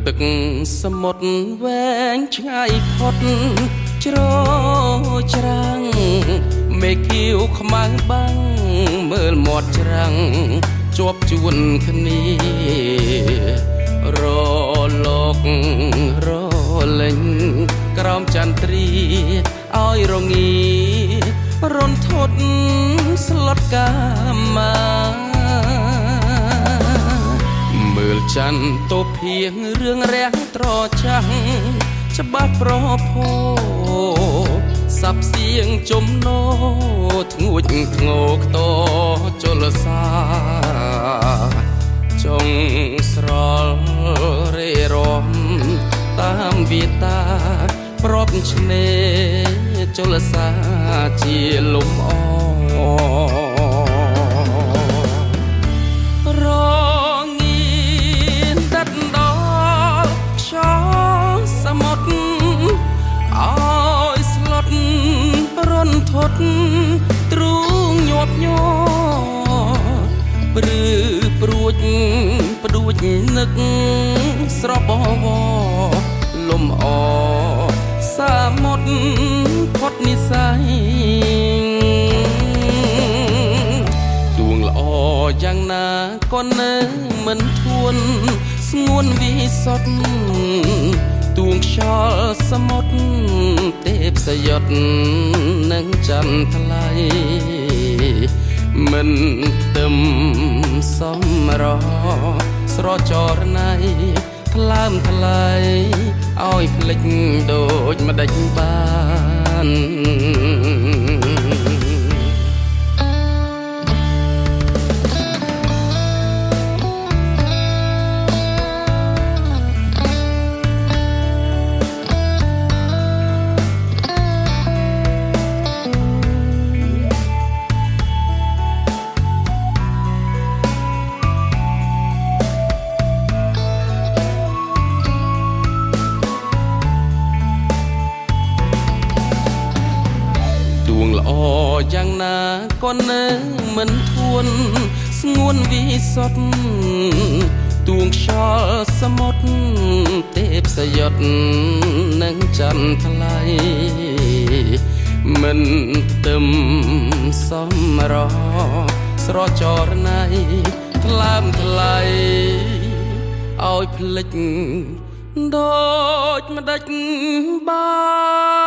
ទឹកសមុទ្រវែងឆ្ងាយផុតច្រច្រាំងមេឃាវខ្មៅបាំងមើលមាត់ច្រាំងជាប់ជួនគ្នារលោករលេងក្រោមចន្ទ្រាឲ្យរងារន្ធត់ស្លុតកាមាមើលច័ន្ទតូភៀងរឿងរាំងត្រចាំងច្បាស់ប្រភោសັບសៀងចំណោធ្ងួចធ្ងោខ្ទជលសាចុងស្រល់រេរំតាមវាតាប្របឆ្នេរជលសាជាលំអរងាដាត់ដល់ខ្យល់សមុទ្រឲ្យស្លុតរន្ធត់ទ្រូងញាប់ញ័រព្រឺព្រួចផ្ដួចនឹកស្របវលំអសាមុទ្រផុតនិស័យទួងល្អយ៉ាងណាក៏នៅមិនធួនស្ងួនវិសុទ្ធទួងខ្យល់សមុទ្រទេពសយុទ្ធនឹងចន្ទថ្លៃមិនទឹមសំរស្រចរណៃថ្លើមថ្លៃឲ្យភ្លេចដូចម្ដេចបានទួងល្អយ៉ាងណាក៏នៅមិនធួនស្ងួនវិសុទ្ធទួងខ្យល់សមុទ្រទេពសយុទ្ធនឹងចន្ទថ្លៃមិនទឹមសំរស្រចរណៃថ្លើមថ្លៃឲ្យភ្លេចដូចម្ដេចបាន